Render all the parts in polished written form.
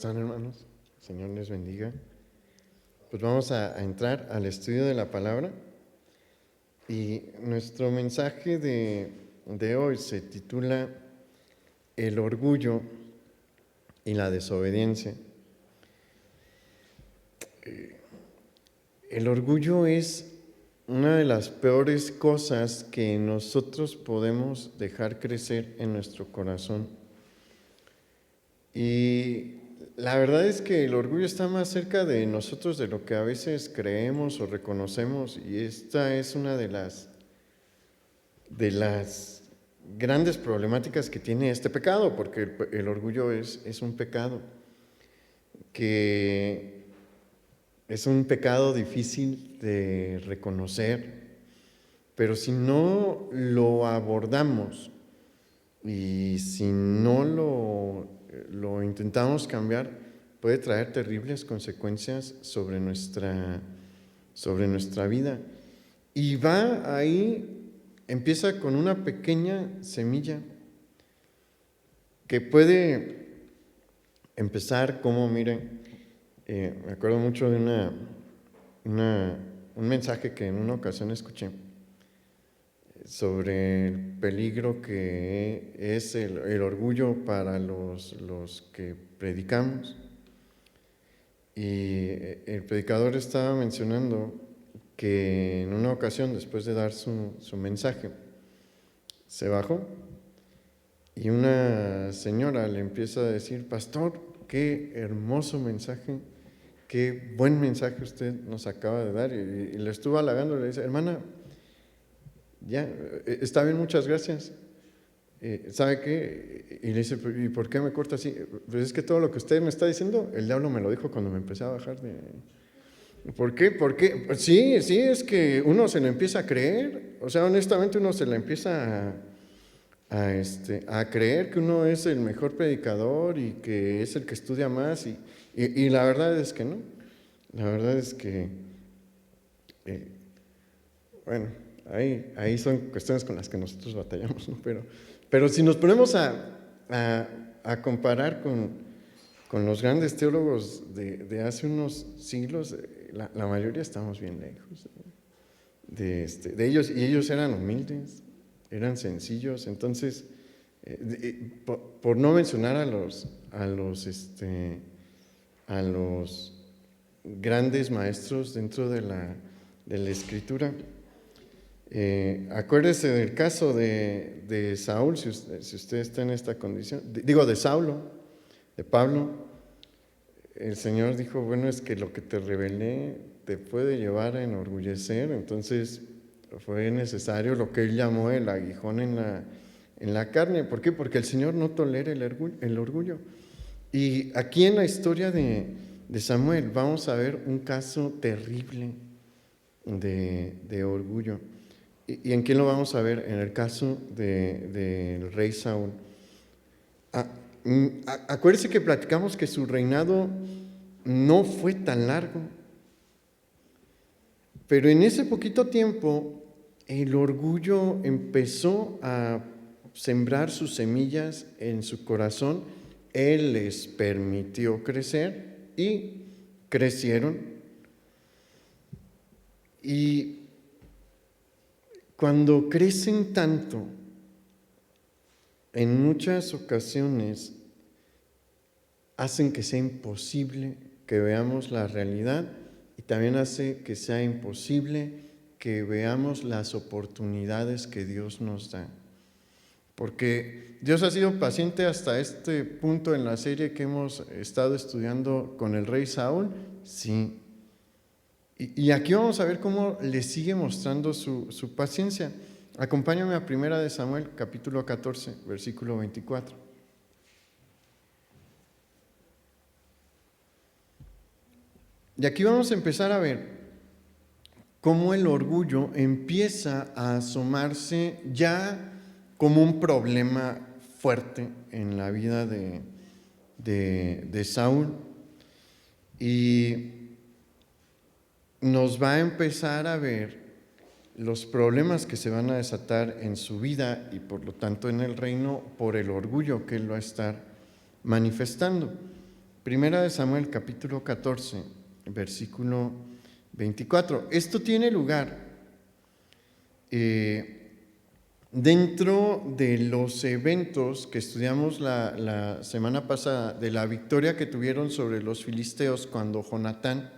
¿Están, hermanos? Señor les bendiga. Pues vamos a entrar al estudio de la palabra y nuestro mensaje de hoy se titula El orgullo y la desobediencia. El orgullo es una de las peores cosas que nosotros podemos dejar crecer en nuestro corazón. Y la verdad es que el orgullo está más cerca de nosotros de lo que a veces creemos o reconocemos, y esta es una de las grandes problemáticas que tiene este pecado, porque el orgullo es un pecado que es un pecado difícil de reconocer, pero si no lo abordamos y si no lo intentamos cambiar, puede traer terribles consecuencias sobre nuestra vida. Y va ahí, empieza con una pequeña semilla que puede empezar como, miren, me acuerdo mucho de un mensaje que en una ocasión escuché sobre el peligro que es el orgullo para los que predicamos. Y el predicador estaba mencionando que en una ocasión, después de dar su mensaje, se bajó y una señora le empieza a decir: pastor, qué hermoso mensaje, qué buen mensaje usted nos acaba de dar. Y le estuvo halagando, le dice: hermana, ya, está bien, muchas gracias. ¿Sabe qué? Y le dice: ¿y por qué me corta así? Pues es que todo lo que usted me está diciendo, el diablo me lo dijo cuando me empecé a bajar de... ¿Por qué? ¿Por qué? Sí, es que uno se lo empieza a creer. O sea, honestamente uno se la empieza a creer que uno es el mejor predicador y que es el que estudia más. Y la verdad es que no. La verdad es que, bueno, ahí son cuestiones con las que nosotros batallamos, ¿no? Pero si nos ponemos a comparar con los grandes teólogos de hace unos siglos, la mayoría estamos bien lejos de ellos, y ellos eran humildes, eran sencillos. Entonces, por no mencionar a los grandes maestros dentro de la Escritura. Acuérdese del caso de Saúl, si usted está en esta condición, de Saulo, de Pablo. El Señor dijo: bueno, es que lo que te revelé te puede llevar a enorgullecer. Entonces fue necesario lo que él llamó el aguijón en la carne. ¿Por qué? Porque el Señor no tolera el orgullo. Y aquí en la historia de Samuel vamos a ver un caso terrible de orgullo. ¿Y en quién lo vamos a ver? En el caso del rey Saúl. Acuérdense que platicamos que su reinado no fue tan largo, pero en ese poquito tiempo el orgullo empezó a sembrar sus semillas en su corazón. Él les permitió crecer y crecieron. Y cuando crecen tanto, en muchas ocasiones hacen que sea imposible que veamos la realidad, y también hace que sea imposible que veamos las oportunidades que Dios nos da. Porque Dios ha sido paciente hasta este punto en la serie que hemos estado estudiando con el rey Saúl, sí. Y aquí vamos a ver cómo le sigue mostrando su paciencia. Acompáñame a 1 Samuel, capítulo 14, versículo 24. Y aquí vamos a empezar a ver cómo el orgullo empieza a asomarse ya como un problema fuerte en la vida de Saúl. Y nos va a empezar a ver los problemas que se van a desatar en su vida y por lo tanto en el reino por el orgullo que él va a estar manifestando. Primera de Samuel, capítulo 14, versículo 24. Esto tiene lugar dentro de los eventos que estudiamos la semana pasada, de la victoria que tuvieron sobre los filisteos cuando Jonatán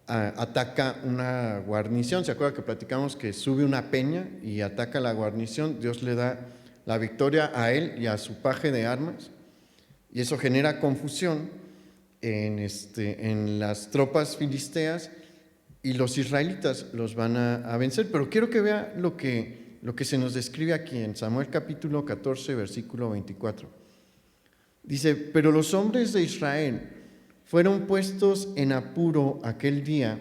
ataca una guarnición. ¿Se acuerda que platicamos que sube una peña y ataca la guarnición? Dios le da la victoria a él y a su paje de armas, y eso genera confusión en las tropas filisteas, y los israelitas los van a vencer. Pero quiero que vea lo que se nos describe aquí en Samuel capítulo 14, versículo 24. Dice: pero los hombres de Israel fueron puestos en apuro aquel día,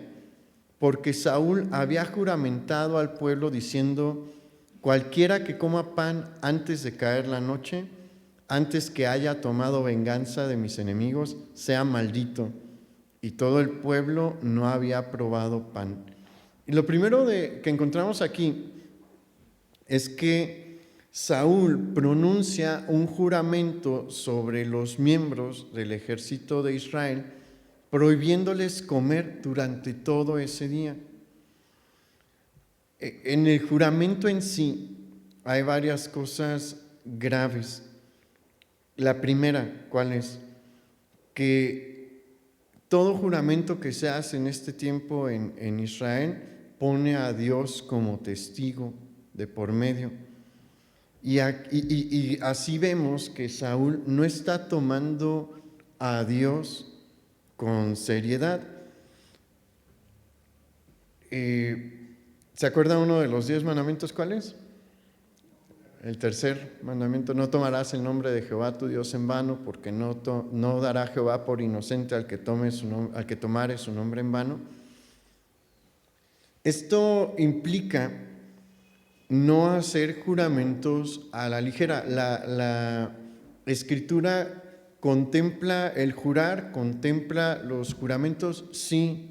porque Saúl había juramentado al pueblo diciendo: cualquiera que coma pan antes de caer la noche, antes que haya tomado venganza de mis enemigos, sea maldito. Y todo el pueblo no había probado pan. Y lo primero que encontramos aquí es que Saúl pronuncia un juramento sobre los miembros del ejército de Israel, prohibiéndoles comer durante todo ese día. En el juramento en sí hay varias cosas graves. La primera, ¿cuál es? Que todo juramento que se hace en este tiempo en Israel pone a Dios como testigo de por medio. Y así vemos que Saúl no está tomando a Dios con seriedad. ¿Se acuerda uno de los 10 mandamientos? ¿Cuál es? El tercer mandamiento: no tomarás el nombre de Jehová tu Dios en vano, porque no dará Jehová por inocente al que tomare su nombre en vano. Esto implica no hacer juramentos a la ligera. La Escritura contempla el jurar, contempla los juramentos, sí,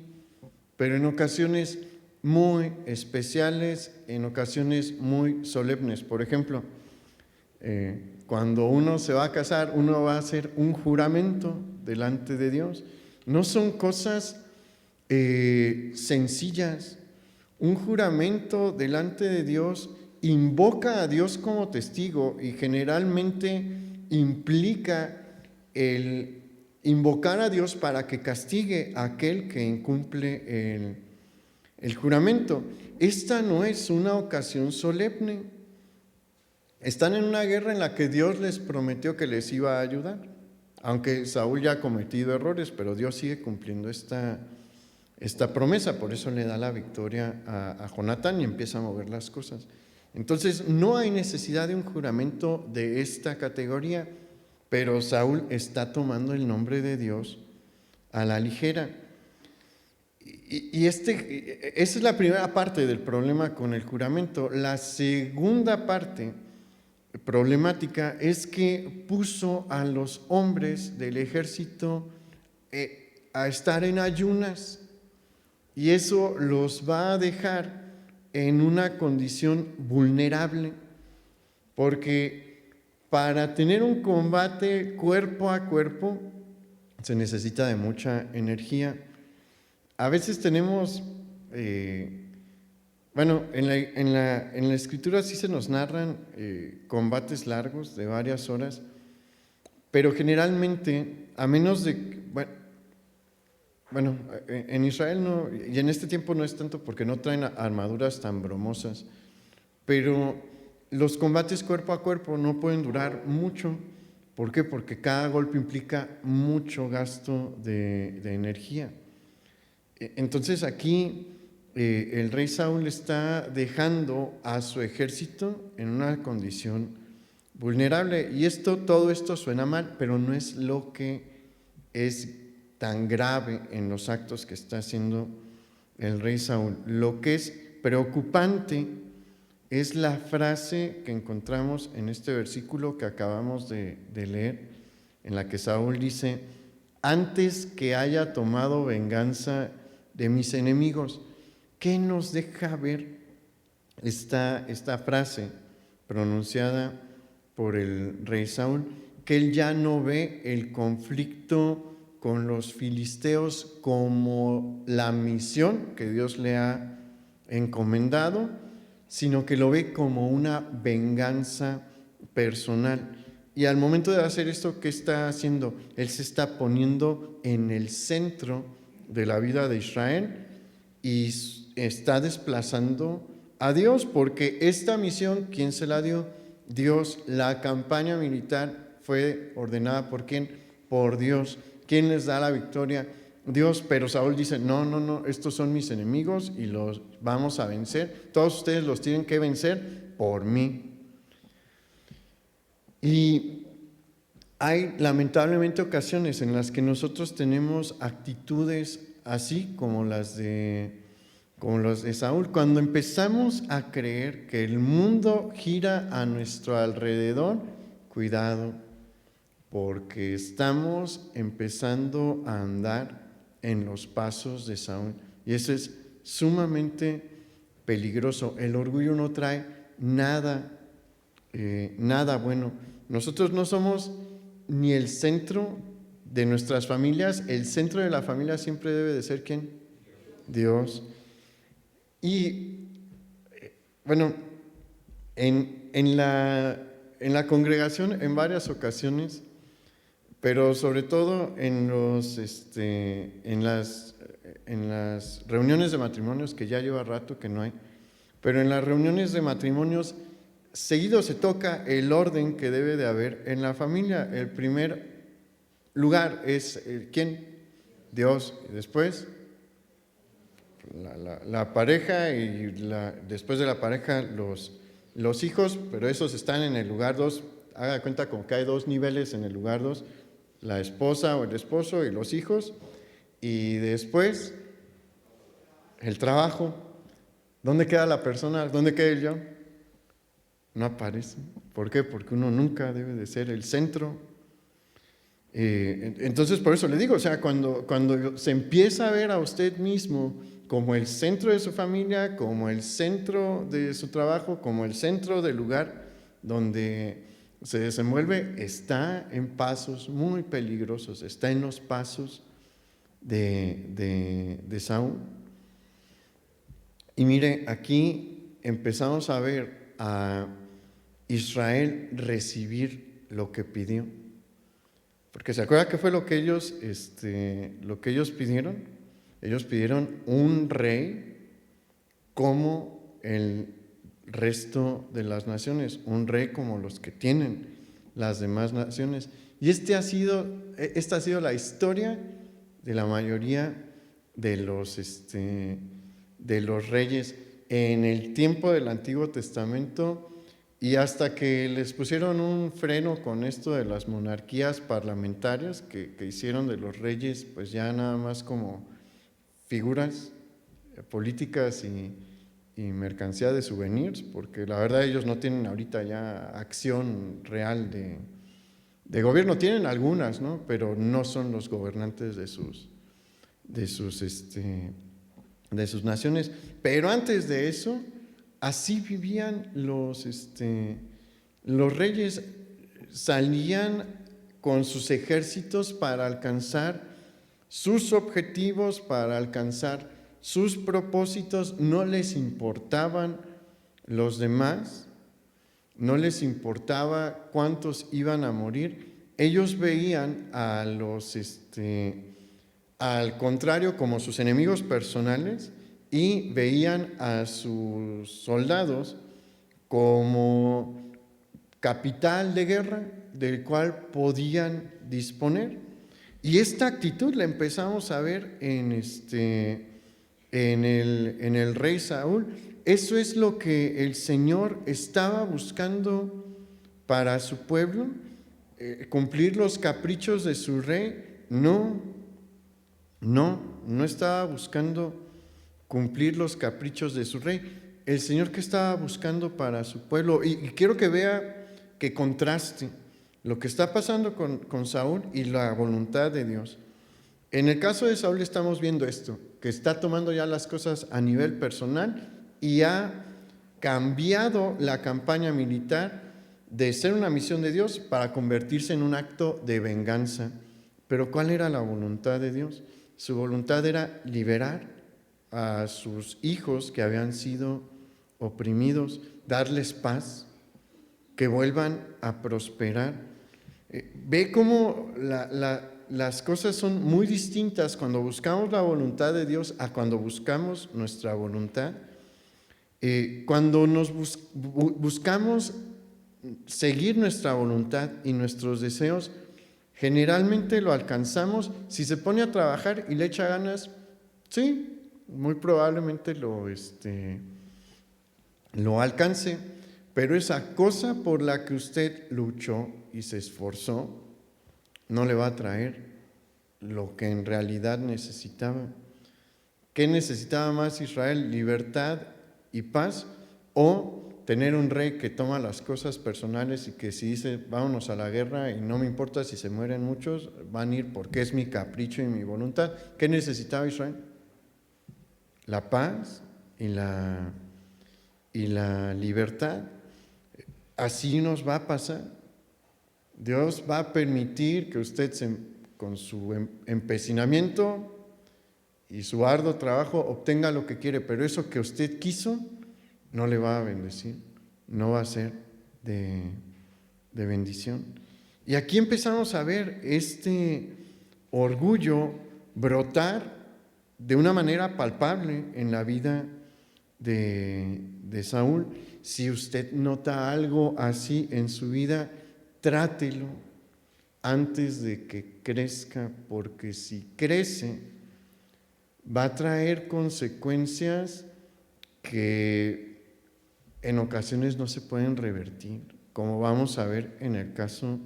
pero en ocasiones muy especiales, en ocasiones muy solemnes. Por ejemplo, cuando uno se va a casar, uno va a hacer un juramento delante de Dios. No son cosas sencillas. Un juramento delante de Dios invoca a Dios como testigo, y generalmente implica el invocar a Dios para que castigue a aquel que incumple el juramento. Esta no es una ocasión solemne. Están en una guerra en la que Dios les prometió que les iba a ayudar, aunque Saúl ya ha cometido errores, pero Dios sigue cumpliendo esta promesa. Por eso le da la victoria a Jonatán y empieza a mover las cosas. Entonces no hay necesidad de un juramento de esta categoría, pero Saúl está tomando el nombre de Dios a la ligera. Y esa es la primera parte del problema con el juramento. La segunda parte problemática es que puso a los hombres del ejército a estar en ayunas, y eso los va a dejar en una condición vulnerable, porque para tener un combate cuerpo a cuerpo se necesita de mucha energía. A veces tenemos, en la Escritura sí se nos narran combates largos de varias horas, pero generalmente, a menos de, en Israel no, y en este tiempo no es tanto porque no traen armaduras tan bromosas, pero los combates cuerpo a cuerpo no pueden durar mucho. ¿Por qué? Porque cada golpe implica mucho gasto de energía. Entonces aquí el rey Saúl está dejando a su ejército en una condición vulnerable, y todo esto suena mal, pero no es lo que es tan grave en los actos que está haciendo el rey Saúl. Lo que es preocupante es la frase que encontramos en este versículo que acabamos de leer, en la que Saúl dice: antes que haya tomado venganza de mis enemigos. ¿Qué nos deja ver esta frase pronunciada por el rey Saúl? Que él ya no ve el conflicto con los filisteos como la misión que Dios le ha encomendado, sino que lo ve como una venganza personal. Y al momento de hacer esto, ¿qué está haciendo? Él se está poniendo en el centro de la vida de Israel y está desplazando a Dios, porque esta misión, ¿quién se la dio? Dios. La campaña militar fue ordenada ¿por quién? Por Dios. ¿Quién les da la victoria? Dios. Pero Saúl dice, no, estos son mis enemigos y los vamos a vencer. Todos ustedes los tienen que vencer por mí. Y hay lamentablemente ocasiones en las que nosotros tenemos actitudes así como las de Saúl, cuando empezamos a creer que el mundo gira a nuestro alrededor. Cuidado, porque estamos empezando a andar en los pasos de Saúl, y eso es sumamente peligroso. El orgullo no trae nada bueno. Nosotros no somos ni el centro de nuestras familias. El centro de la familia siempre debe de ser ¿quién? Dios. Y bueno, en la congregación en varias ocasiones, pero sobre todo en las reuniones de matrimonios, que ya lleva rato que no hay, pero en las reuniones de matrimonios seguido se toca el orden que debe de haber en la familia. El primer lugar es ¿quién? Dios. Y después la pareja, y después de la pareja los hijos, pero esos están en el lugar 2. Haga de cuenta como que hay 2 niveles en el lugar 2, la esposa o el esposo y los hijos, y después el trabajo. ¿Dónde queda la persona? ¿Dónde queda el yo? No aparece. ¿Por qué? Porque uno nunca debe de ser el centro. Entonces, por eso le digo, o sea, cuando se empieza a ver a usted mismo como el centro de su familia, como el centro de su trabajo, como el centro del lugar donde se desenvuelve, está en pasos muy peligrosos, está en los pasos de Saúl. Y mire, aquí empezamos a ver a Israel recibir lo que pidió. Porque ¿se acuerda qué fue lo que ellos pidieron? Ellos pidieron un rey como el resto de las naciones, un rey como los que tienen las demás naciones. Y esta ha sido la historia de la mayoría de los reyes en el tiempo del Antiguo Testamento. Y hasta que les pusieron un freno con esto de las monarquías parlamentarias, que hicieron de los reyes pues ya nada más como figuras políticas y mercancía de souvenirs, porque la verdad ellos no tienen ahorita ya acción real de gobierno. Tienen algunas, ¿no? Pero no son los gobernantes de sus naciones. Pero antes de eso, así vivían los reyes. Salían con sus ejércitos para alcanzar sus objetivos, para alcanzar sus propósitos. No les importaban los demás, no les importaba cuántos iban a morir. Ellos veían al contrario, como sus enemigos personales, y veían a sus soldados como capital de guerra del cual podían disponer. Y esta actitud la empezamos a ver en el rey Saúl. Eso es lo que el Señor estaba buscando para su pueblo, cumplir los caprichos de su rey. No estaba buscando cumplir los caprichos de su rey. El Señor, que estaba buscando para su pueblo, y quiero que vea, que contraste lo que está pasando con Saúl y la voluntad de Dios. En el caso de Saúl estamos viendo esto, que está tomando ya las cosas a nivel personal y ha cambiado la campaña militar de ser una misión de Dios para convertirse en un acto de venganza Pero ¿cuál era la voluntad de Dios? Su voluntad era liberar a sus hijos que habían sido oprimidos, darles paz, que vuelvan a prosperar. Ve cómo las cosas son muy distintas cuando buscamos la voluntad de Dios a cuando buscamos nuestra voluntad. Cuando nos buscamos seguir nuestra voluntad y nuestros deseos, generalmente lo alcanzamos. Si se pone a trabajar y le echa ganas, sí, muy probablemente lo alcance, pero esa cosa por la que usted luchó y se esforzó no le va a traer lo que en realidad necesitaba. ¿Qué necesitaba más Israel? ¿Libertad y paz? ¿O tener un rey que toma las cosas personales y que si dice vámonos a la guerra y no me importa si se mueren muchos, van a ir porque es mi capricho y mi voluntad? ¿Qué necesitaba Israel? La paz y la libertad. Así nos va a pasar. Dios va a permitir que usted con su empecinamiento y su arduo trabajo obtenga lo que quiere, pero eso que usted quiso no le va a bendecir, no va a ser de bendición. Y aquí empezamos a ver este orgullo brotar de una manera palpable en la vida de Saúl. Si usted nota algo así en su vida, trátelo antes de que crezca, porque si crece, va a traer consecuencias que en ocasiones no se pueden revertir, como vamos a ver en el caso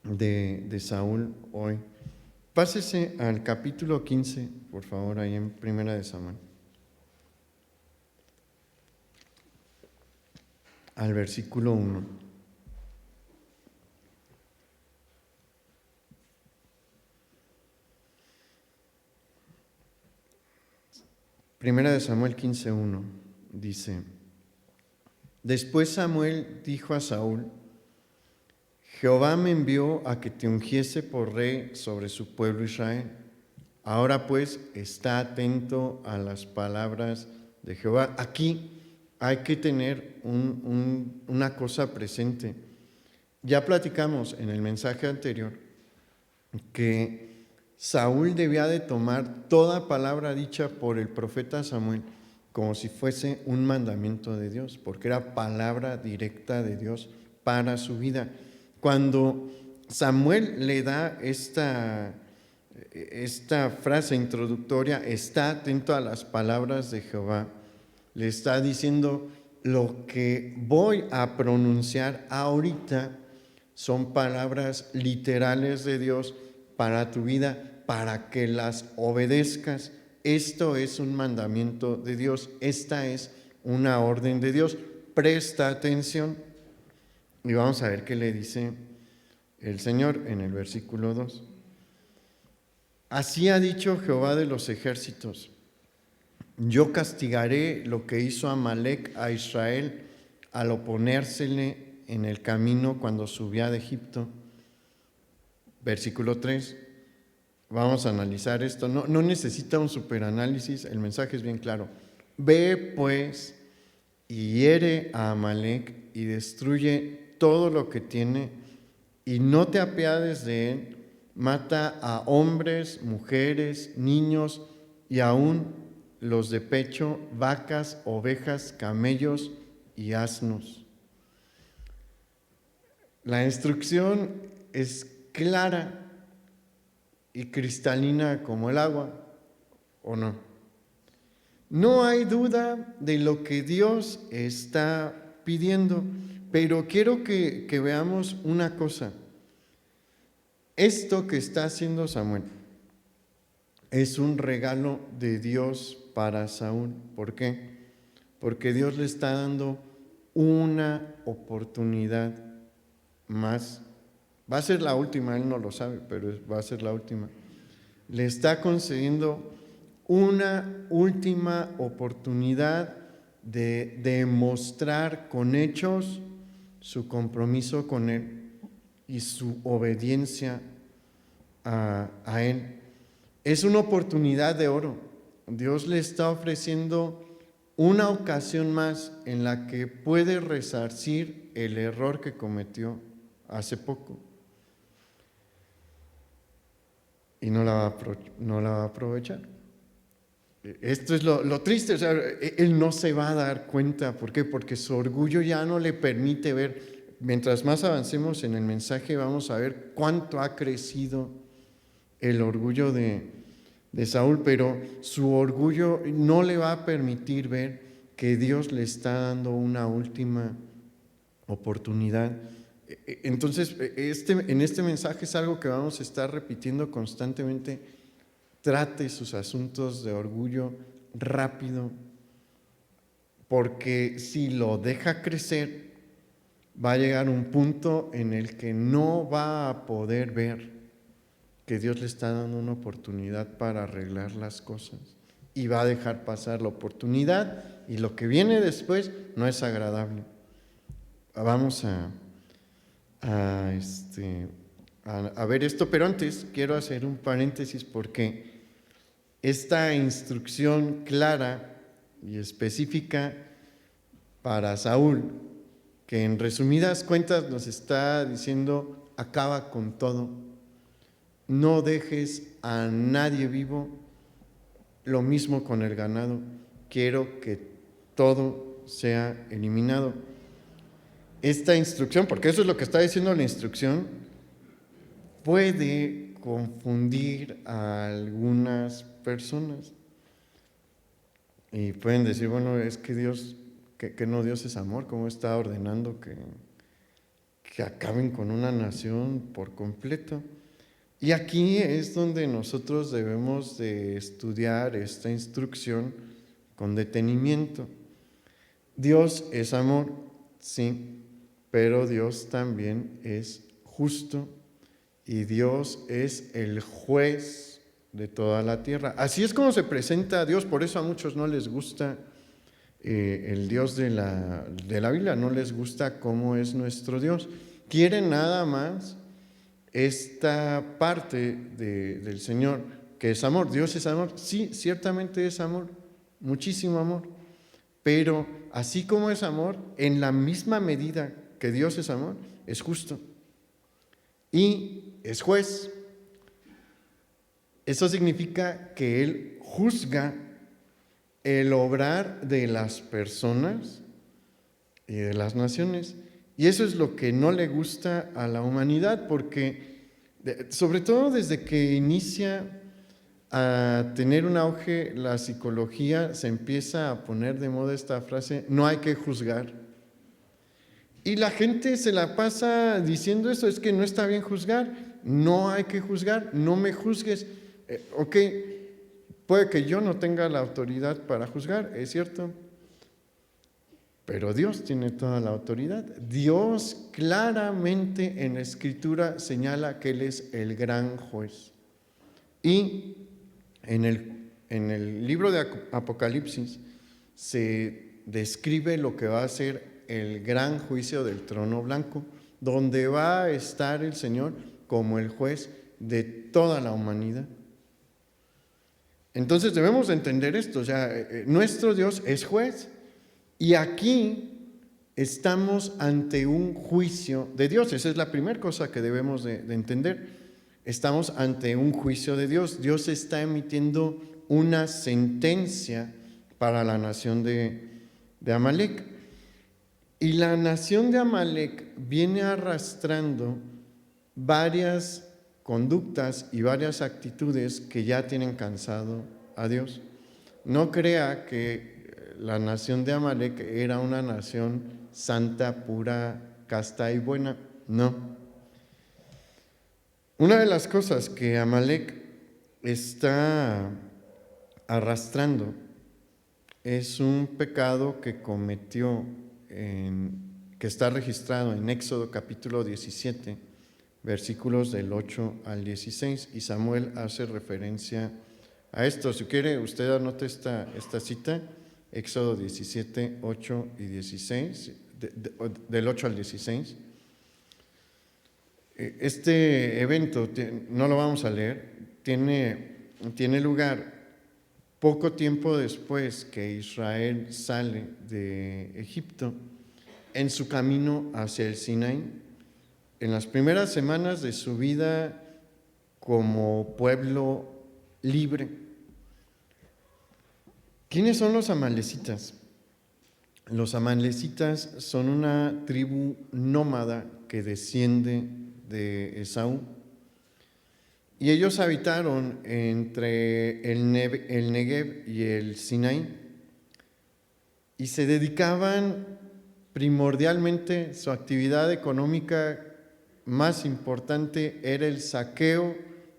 de Saúl hoy. Pásese al capítulo 15, por favor, ahí en Primera de Samuel. Al versículo 1. Primera de Samuel 15:1 dice: Después Samuel dijo a Saúl: Jehová me envió a que te ungiese por rey sobre su pueblo Israel. Ahora pues, está atento a las palabras de Jehová. Aquí hay que tener una cosa presente. Ya platicamos en el mensaje anterior que Saúl debía de tomar toda palabra dicha por el profeta Samuel como si fuese un mandamiento de Dios, porque era palabra directa de Dios para su vida. Cuando Samuel le da esta frase introductoria, está atento a las palabras de Jehová, le está diciendo: lo que voy a pronunciar ahorita son palabras literales de Dios para tu vida, para que las obedezcas. Esto es un mandamiento de Dios, esta es una orden de Dios. Presta atención. Y vamos a ver qué le dice el Señor en el versículo 2. Así ha dicho Jehová de los ejércitos: yo castigaré lo que hizo Amalec a Israel al oponérsele en el camino cuando subía de Egipto. Versículo 3. Vamos a analizar esto. No necesita un superanálisis, el mensaje es bien claro. Ve pues y hiere a Amalec y destruye todo lo que tiene y no te apiades de él. Mata a hombres, mujeres, niños y aún los de pecho, vacas, ovejas, camellos y asnos. La instrucción es clara y cristalina como el agua, ¿o no? No hay duda de lo que Dios está pidiendo, pero quiero que veamos una cosa. Esto que está haciendo Samuel es un regalo de Dios para Saúl. ¿Por qué? Porque Dios le está dando una oportunidad más. Va a ser la última, él no lo sabe, pero va a ser la última. Le está concediendo una última oportunidad de demostrar con hechos su compromiso con él y su obediencia a él. Es una oportunidad de oro. Dios le está ofreciendo una ocasión más en la que puede resarcir el error que cometió hace poco. Y no la va a aprovechar. Esto es lo triste, o sea, él no se va a dar cuenta. ¿Por qué? Porque su orgullo ya no le permite ver. Mientras más avancemos en el mensaje, vamos a ver cuánto ha crecido el orgullo de Saúl, pero su orgullo no le va a permitir ver que Dios le está dando una última oportunidad. Entonces, en este mensaje es algo que vamos a estar repitiendo constantemente. Trate sus asuntos de orgullo rápido, porque si lo deja crecer, va a llegar un punto en el que no va a poder ver que Dios le está dando una oportunidad para arreglar las cosas, y va a dejar pasar la oportunidad, y lo que viene después no es agradable. Vamos a ver esto, pero antes quiero hacer un paréntesis, porque esta instrucción clara y específica para Saúl, que en resumidas cuentas nos está diciendo: acaba con todo, no dejes a nadie vivo, lo mismo con el ganado, quiero que todo sea eliminado. Esta instrucción, porque eso es lo que está diciendo la instrucción, puede confundir a algunas personas. Y pueden decir: bueno, es que Dios, que no, Dios es amor, ¿cómo está ordenando que acaben con una nación por completo? Y aquí es donde nosotros debemos de estudiar esta instrucción con detenimiento. Dios es amor, sí, pero Dios también es justo, y Dios es el juez de toda la tierra. Así es como se presenta a Dios. Por eso a muchos no les gusta el Dios de la Biblia, no les gusta cómo es nuestro Dios. Quieren nada más esta parte del Señor, que es amor. Dios es amor, sí, ciertamente es amor, muchísimo amor, pero así como es amor, en la misma medida que Dios es amor, es justo y es juez. Eso significa que Él juzga el obrar de las personas y de las naciones. Y eso es lo que no le gusta a la humanidad, porque sobre todo desde que inicia a tener un auge la psicología, se empieza a poner de moda esta frase: no hay que juzgar. Y la gente se la pasa diciendo eso: es que no está bien juzgar, no hay que juzgar, no me juzgues. Ok, puede que yo no tenga la autoridad para juzgar, es cierto, pero Dios tiene toda la autoridad. Dios claramente en la Escritura señala que Él es el gran juez. Y en el libro de Apocalipsis se describe lo que va a ser el gran juicio del trono blanco, donde va a estar el Señor como el juez de toda la humanidad. Entonces debemos entender esto, o sea, nuestro Dios es juez, y aquí estamos ante un juicio de Dios. Esa es la primera cosa que debemos de entender. Estamos ante un juicio de Dios. Dios está emitiendo una sentencia para la nación de Amalec. Y la nación de Amalec viene arrastrando varias conductas y varias actitudes que ya tienen cansado a Dios. No crea que la nación de Amalec era una nación santa, pura, casta y buena. No. Una de las cosas que Amalec está arrastrando es un pecado que cometió, que está registrado en Éxodo capítulo 17, versículos del 8 al 16, y Samuel hace referencia a esto. Si quiere, usted anote esta cita, Éxodo 17, 8 y 16, del 8 al 16. Este evento, no lo vamos a leer, tiene lugar poco tiempo después que Israel sale de Egipto en su camino hacia el Sinaí, en las primeras semanas de su vida como pueblo libre. ¿Quiénes son los amalecitas? Los amalecitas son una tribu nómada que desciende de Esaú. Y ellos habitaron entre el Negev y el Sinaí y se dedicaban primordialmente, su actividad económica más importante era el saqueo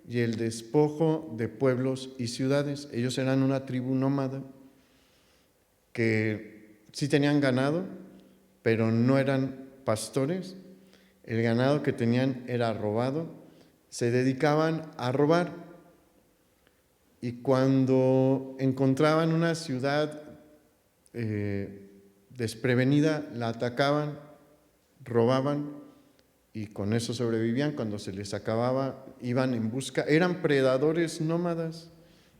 y el despojo de pueblos y ciudades. Ellos eran una tribu nómada que sí tenían ganado, pero no eran pastores. El ganado que tenían era robado. Se dedicaban a robar, y cuando encontraban una ciudad desprevenida, la atacaban, robaban y con eso sobrevivían. Cuando se les acababa, iban en busca. Eran predadores nómadas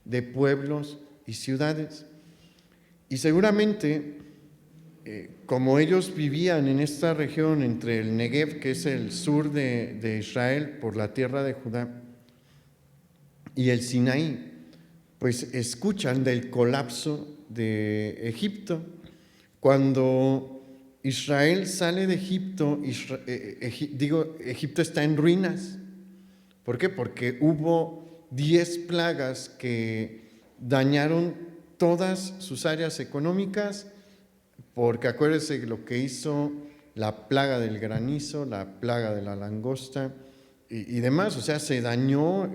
de pueblos y ciudades. Y seguramente, como ellos vivían en esta región entre el Negev, que es el sur de Israel, por la tierra de Judá, y el Sinaí, pues escuchan del colapso de Egipto. Cuando Israel sale de Egipto, Egipto está en ruinas. ¿Por qué? Porque hubo 10 plagas que dañaron todas sus áreas económicas, porque acuérdense lo que hizo la plaga del granizo, la plaga de la langosta y demás. O sea, se dañaron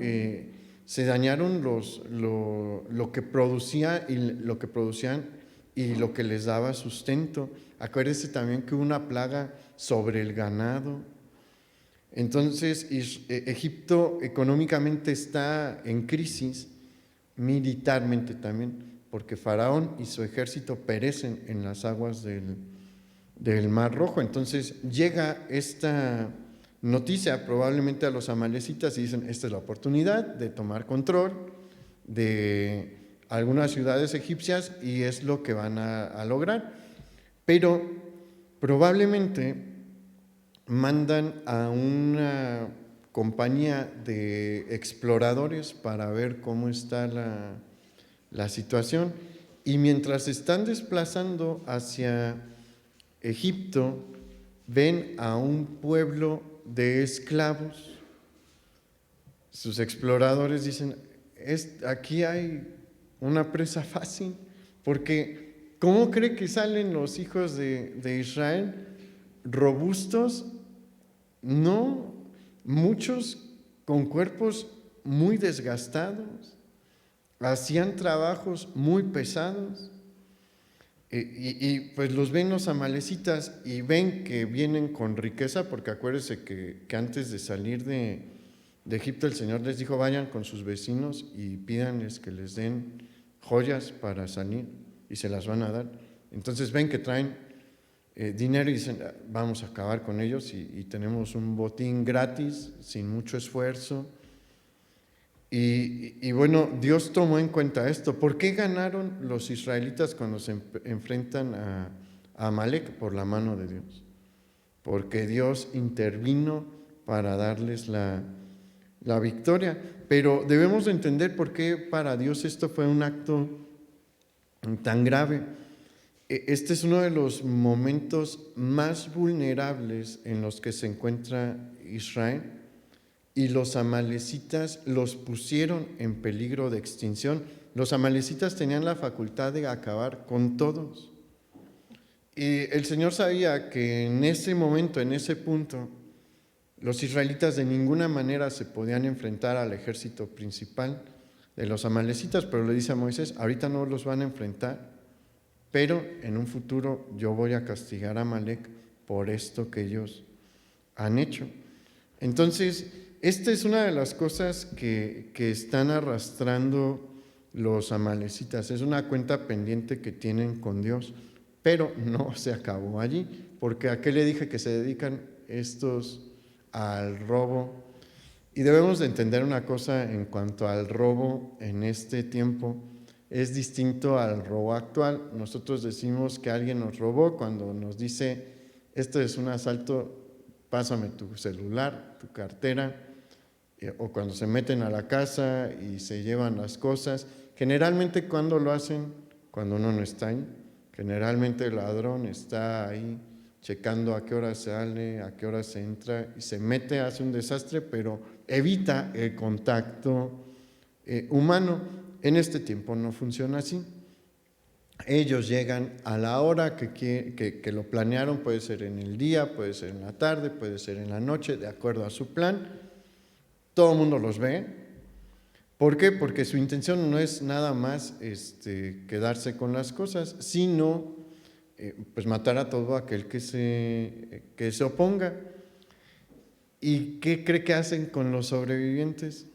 lo que producía y lo que producían y lo que les daba sustento. Acuérdense también que hubo una plaga sobre el ganado. Entonces, Egipto económicamente está en crisis, militarmente también, porque Faraón y su ejército perecen en las aguas del Mar Rojo. Entonces llega esta noticia probablemente a los amalecitas y dicen: esta es la oportunidad de tomar control de algunas ciudades egipcias, y es lo que van a lograr. Pero probablemente mandan a una compañía de exploradores para ver cómo está la situación, y mientras se están desplazando hacia Egipto, ven a un pueblo de esclavos. Sus exploradores dicen: aquí hay una presa fácil, porque ¿cómo cree que salen los hijos de Israel? ¿Robustos? No, muchos con cuerpos muy desgastados, hacían trabajos muy pesados, y pues los ven los amalecitas y ven que vienen con riqueza, porque acuérdense que antes de salir de Egipto el Señor les dijo: vayan con sus vecinos y pídanles que les den joyas para salir, y se las van a dar. Entonces ven que traen dinero y dicen: vamos a acabar con ellos y tenemos un botín gratis, sin mucho esfuerzo. Y bueno, Dios tomó en cuenta esto. ¿Por qué ganaron los israelitas cuando se enfrentan a Amalec? Por la mano de Dios, porque Dios intervino para darles la victoria. Pero debemos de entender por qué para Dios esto fue un acto tan grave. Este es uno de los momentos más vulnerables en los que se encuentra Israel, y los amalecitas los pusieron en peligro de extinción. Los amalecitas tenían la facultad de acabar con todos, y el Señor sabía que en ese momento, en ese punto, los israelitas de ninguna manera se podían enfrentar al ejército principal de los amalecitas, pero le dice a Moisés: ahorita no los van a enfrentar, pero en un futuro yo voy a castigar a Amalec por esto que ellos han hecho. Entonces, esta es una de las cosas que están arrastrando los amalecitas. Es una cuenta pendiente que tienen con Dios, pero no se acabó allí, porque ¿a qué le dije que se dedican estos al robo. Y debemos de entender una cosa en cuanto al robo en este tiempo. Es distinto al robo actual. Nosotros decimos que alguien nos robó cuando nos dice, esto es un asalto, pásame tu celular, tu cartera, o cuando se meten a la casa y se llevan las cosas. Generalmente, cuando lo hacen, cuando uno no está ahí, generalmente el ladrón está ahí checando a qué hora sale, a qué hora se entra y se mete, hace un desastre, pero evita el contacto humano. En este tiempo no funciona así. Ellos llegan a la hora que lo planearon, puede ser en el día, puede ser en la tarde, puede ser en la noche, de acuerdo a su plan. Todo el mundo los ve. ¿Por qué? Porque su intención no es nada más quedarse con las cosas, sino pues matar a todo aquel que se oponga. ¿Y qué cree que hacen con los sobrevivientes?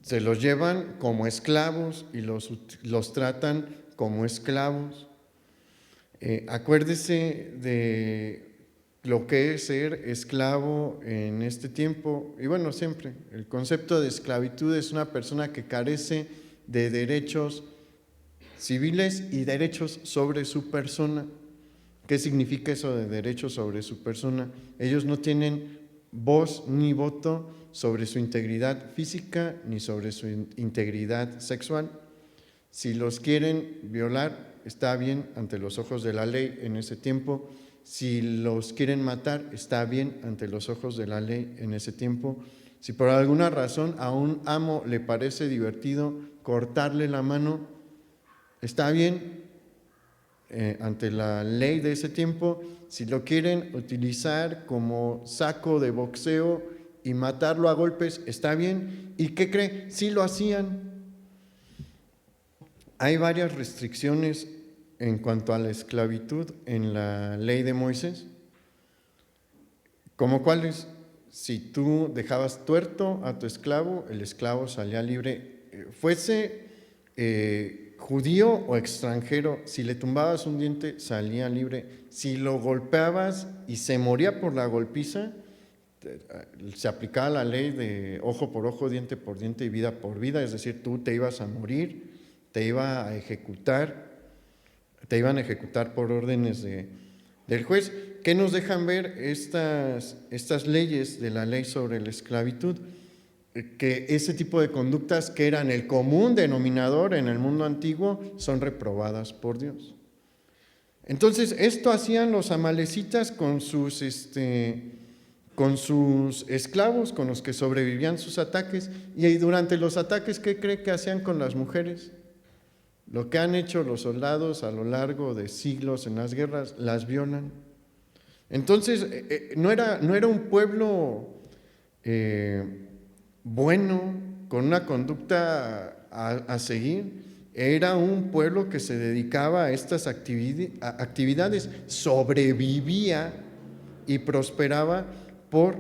Se los llevan como esclavos y los tratan como esclavos. Acuérdese de lo que es ser esclavo en este tiempo, y bueno, siempre. El concepto de esclavitud es una persona que carece de derechos civiles y derechos sobre su persona. ¿Qué significa eso de derechos sobre su persona? Ellos no tienen voz ni voto sobre su integridad física ni sobre su integridad sexual. Si los quieren violar, está bien ante los ojos de la ley en ese tiempo. Si los quieren matar, está bien ante los ojos de la ley en ese tiempo. Si por alguna razón a un amo le parece divertido cortarle la mano, está bien ante la ley de ese tiempo. Si lo quieren utilizar como saco de boxeo y matarlo a golpes, está bien. ¿Y qué cree? Sí lo hacían. Hay varias restricciones en cuanto a la esclavitud en la ley de Moisés. ¿Cómo cuáles? Si tú dejabas tuerto a tu esclavo, el esclavo salía libre, fuese judío o extranjero. Si le tumbabas un diente, salía libre. Si lo golpeabas y se moría por la golpiza, se aplicaba la ley de ojo por ojo, diente por diente y vida por vida, es decir, tú te ibas a morir, te iban a ejecutar por órdenes del juez. ¿Qué nos dejan ver estas leyes de la ley sobre la esclavitud? Que ese tipo de conductas que eran el común denominador en el mundo antiguo son reprobadas por Dios. Entonces, esto hacían los amalecitas con sus esclavos, con los que sobrevivían sus ataques. Y durante los ataques, ¿qué cree que hacían con las mujeres? Lo que han hecho los soldados a lo largo de siglos en las guerras, las violan. Entonces, no era un pueblo bueno, con una conducta a seguir. Era un pueblo que se dedicaba a estas actividades, sobrevivía y prosperaba por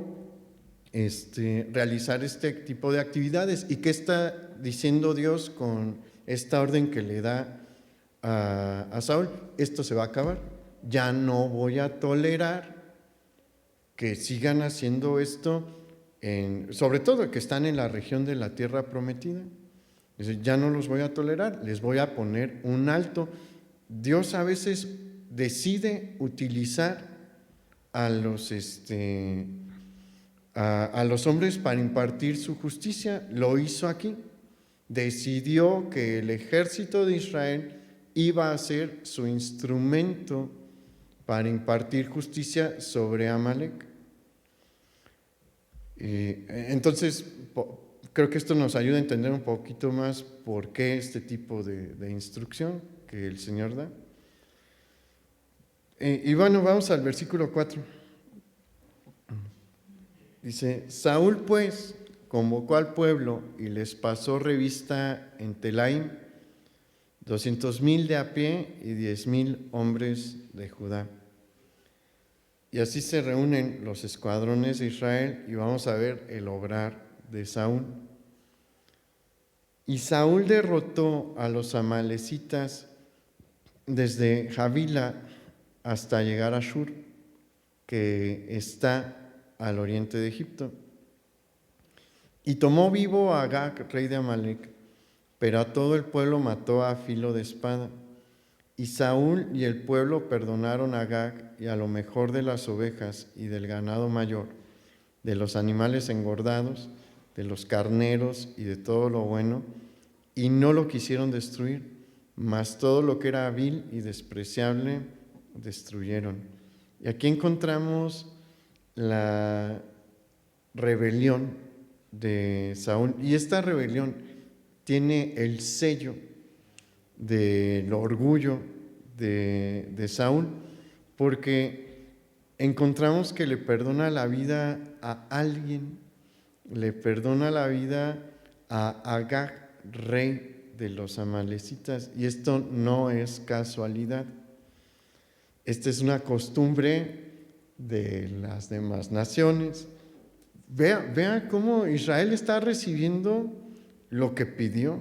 realizar este tipo de actividades. ¿Y qué está diciendo Dios con esta orden que le da a Saúl? Esto se va a acabar. Ya no voy a tolerar que sigan haciendo esto, sobre todo que están en la región de la tierra prometida. Dice, ya no los voy a tolerar, les voy a poner un alto. Dios a veces decide utilizar a los hombres para impartir su justicia. Lo hizo aquí. Decidió que el ejército de Israel iba a ser su instrumento para impartir justicia sobre Amalec. Entonces, creo que esto nos ayuda a entender un poquito más por qué este tipo de instrucción que el Señor da. Y bueno, vamos al versículo 4. Dice, Saúl pues convocó al pueblo y les pasó revista en Telaim 200,000 de a pie y 10,000 hombres de Judá. Y así se reúnen los escuadrones de Israel y vamos a ver el obrar de Saúl. Y Saúl derrotó a los amalecitas desde Javila hasta llegar a Shur, que está al oriente de Egipto. Y tomó vivo a Agag, rey de Amalec, pero a todo el pueblo mató a filo de espada. Y Saúl y el pueblo perdonaron a Agag y a lo mejor de las ovejas y del ganado mayor, de los animales engordados, de los carneros y de todo lo bueno, y no lo quisieron destruir, mas todo lo que era vil y despreciable destruyeron. Y aquí encontramos la rebelión de Saúl, y esta rebelión tiene el sello del orgullo de Saúl, porque encontramos que le perdona la vida a alguien, le perdona la vida a Agag, rey de los amalecitas, y esto no es casualidad. Esta es una costumbre de las demás naciones. Vea cómo Israel está recibiendo lo que pidió.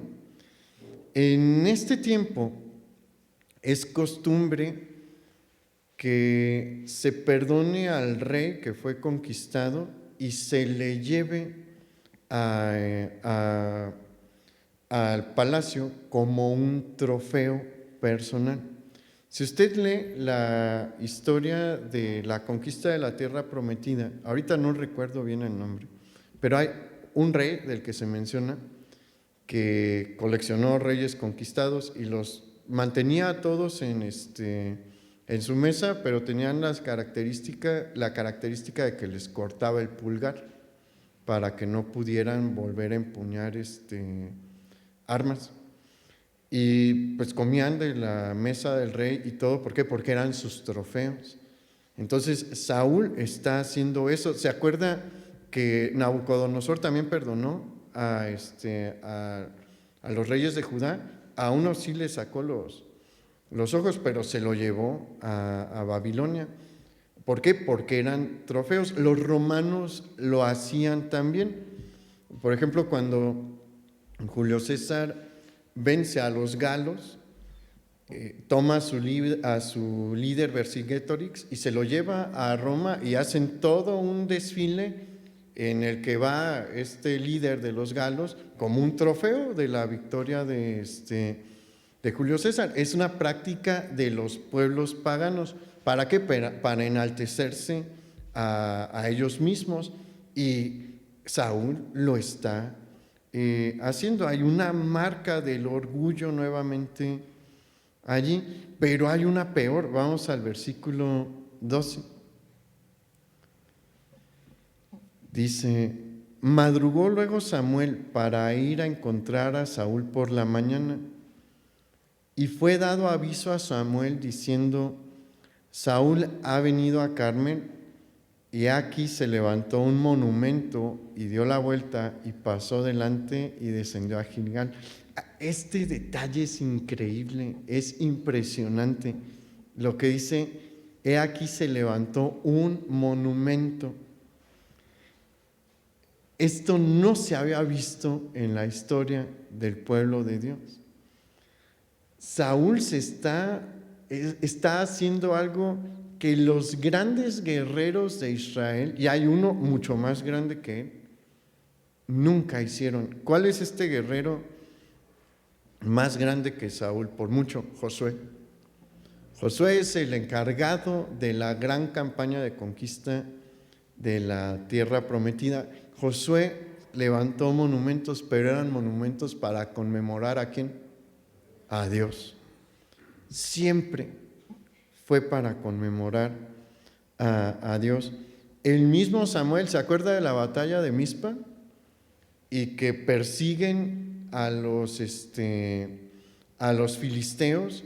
En este tiempo es costumbre que se perdone al rey que fue conquistado y se le lleve al palacio como un trofeo personal. Si usted lee la historia de la conquista de la tierra prometida, ahorita no recuerdo bien el nombre, pero hay un rey del que se menciona que coleccionó reyes conquistados y los mantenía a todos en su mesa, pero tenían la característica de que les cortaba el pulgar para que no pudieran volver a empuñar armas. Y pues comían de la mesa del rey y todo. ¿Por qué? Porque eran sus trofeos. Entonces Saúl está haciendo eso. ¿Se acuerda que Nabucodonosor también perdonó a los reyes de Judá? A uno sí le sacó los ojos, pero se lo llevó a Babilonia. ¿Por qué? Porque eran trofeos. Los romanos lo hacían también. Por ejemplo, cuando Julio César vence a los galos, toma a su líder Vercingetorix y se lo lleva a Roma y hacen todo un desfile en el que va este líder de los galos como un trofeo de la victoria de Julio César. Es una práctica de los pueblos paganos. ¿Para qué? Para enaltecerse a ellos mismos, y Saúl lo está haciendo. Hay una marca del orgullo nuevamente allí, pero hay una peor. Vamos al versículo 12. Dice: madrugó luego Samuel para ir a encontrar a Saúl por la mañana, y fue dado aviso a Samuel diciendo: Saúl ha venido a Carmel, y aquí se levantó un monumento y dio la vuelta y pasó delante y descendió a Gilgal. Este detalle es increíble, es impresionante. Lo que dice: he aquí se levantó un monumento. Esto no se había visto en la historia del pueblo de Dios. Saúl está haciendo algo que los grandes guerreros de Israel, y hay uno mucho más grande que él, nunca hicieron. ¿Cuál es este guerrero más grande que Saúl? Por mucho, Josué. Josué es el encargado de la gran campaña de conquista de la tierra prometida. Josué levantó monumentos, pero eran monumentos para conmemorar ¿a quién? A Dios. Siempre fue para conmemorar a Dios. El mismo Samuel, ¿se acuerda de la batalla de Mizpa? Y que persiguen a los filisteos,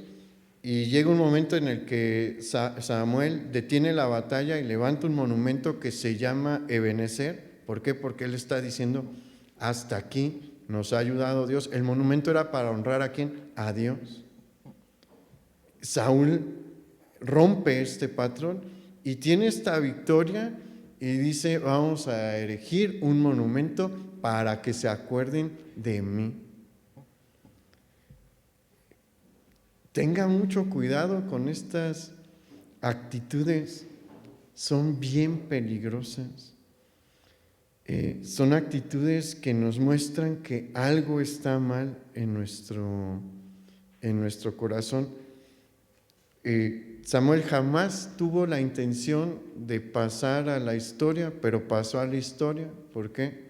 y llega un momento en el que Samuel detiene la batalla y levanta un monumento que se llama Ebenezer. ¿Por qué? Porque él está diciendo: hasta aquí nos ha ayudado Dios. El monumento era para honrar ¿a quién? A Dios. Saúl rompe este patrón y tiene esta victoria y dice: vamos a erigir un monumento para que se acuerden de mí. Tenga mucho cuidado con estas actitudes, son bien peligrosas. son actitudes que nos muestran que algo está mal en nuestro corazón. Samuel jamás tuvo la intención de pasar a la historia, pero pasó a la historia. ¿Por qué?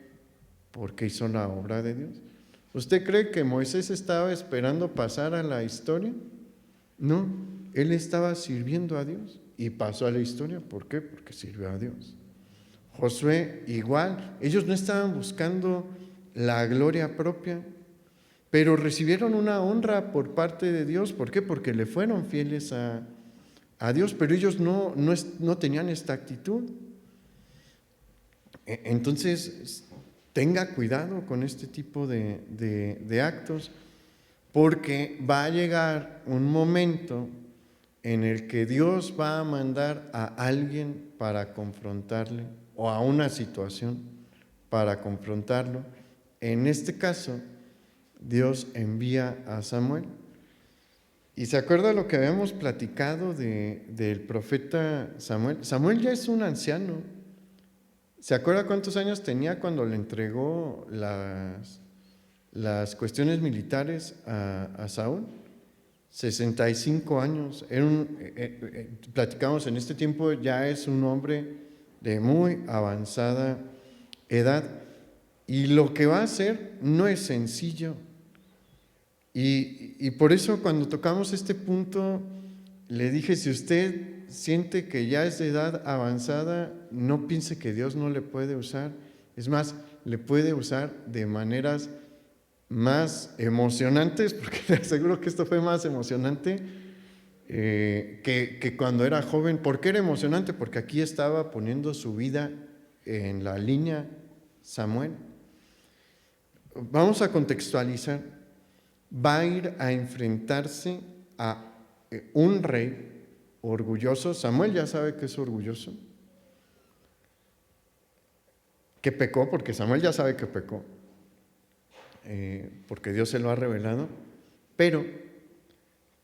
Porque hizo la obra de Dios. ¿Usted cree que Moisés estaba esperando pasar a la historia? No, él estaba sirviendo a Dios y pasó a la historia. ¿Por qué? Porque sirvió a Dios. Josué igual, ellos no estaban buscando la gloria propia, pero recibieron una honra por parte de Dios. ¿Por qué? Porque le fueron fieles a Dios, pero ellos no tenían esta actitud. Entonces, tenga cuidado con este tipo de actos, porque va a llegar un momento en el que Dios va a mandar a alguien para confrontarle, o a una situación para confrontarlo. En este caso, Dios envía a Samuel. ¿Y se acuerda lo que habíamos platicado del profeta Samuel? Samuel ya es un anciano. ¿Se acuerda cuántos años tenía cuando le entregó las cuestiones militares a Saúl? 65 años. Platicamos en este tiempo, ya es un hombre de muy avanzada edad. Y lo que va a hacer no es sencillo. Y por eso cuando tocamos este punto, le dije, si usted siente que ya es de edad avanzada, no piense que Dios no le puede usar. Es más, le puede usar de maneras más emocionantes, porque le aseguro que esto fue más emocionante que cuando era joven. ¿Por qué era emocionante? Porque aquí estaba poniendo su vida en la línea Samuel. Vamos a contextualizar. Va a ir a enfrentarse a un rey orgulloso. Samuel ya sabe que es orgulloso, que pecó, porque Samuel ya sabe que pecó, porque Dios se lo ha revelado, pero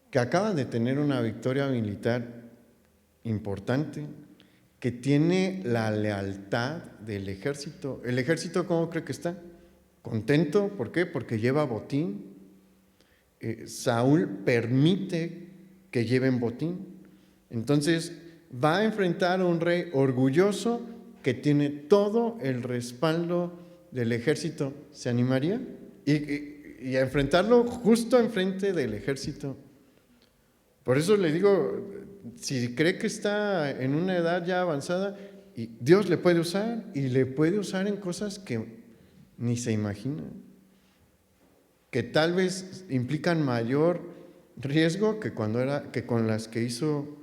que acaba de tener una victoria militar importante, que tiene la lealtad del ejército. ¿El ejército cómo cree que está? Contento. ¿Por qué? Porque lleva botín. Saúl permite que lleven botín. Entonces va a enfrentar a un rey orgulloso que tiene todo el respaldo del ejército. ¿Se animaría? Y a enfrentarlo justo enfrente del ejército. Por eso le digo, si cree que está en una edad ya avanzada, y Dios le puede usar, y le puede usar en cosas que ni se imagina, que tal vez implican mayor riesgo que con las que hizo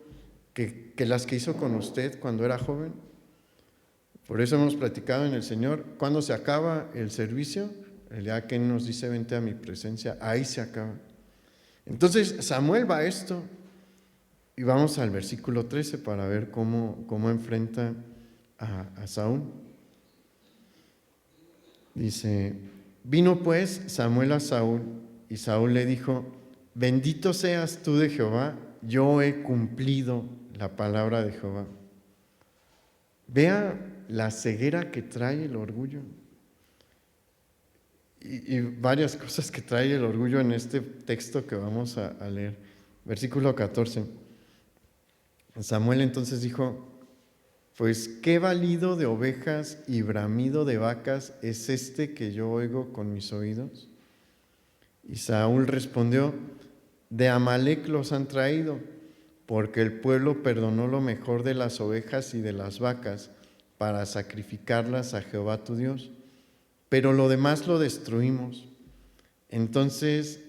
con usted cuando era joven. Por eso hemos platicado en el Señor, cuando se acaba el servicio, el día que nos dice vente a mi presencia, ahí se acaba. Entonces Samuel va a esto, y vamos al versículo 13 para ver cómo enfrenta a Saúl. Dice: vino pues Samuel a Saúl, y Saúl le dijo: bendito seas tú de Jehová, yo he cumplido la palabra de Jehová. Vea la ceguera que trae el orgullo, y varias cosas que trae el orgullo en este texto que vamos a leer. Versículo 14. Samuel entonces dijo: pues qué balido de ovejas y bramido de vacas es este que yo oigo con mis oídos. Y Saúl respondió: de Amalec los han traído, porque el pueblo perdonó lo mejor de las ovejas y de las vacas para sacrificarlas a Jehová tu Dios, pero lo demás lo destruimos. Entonces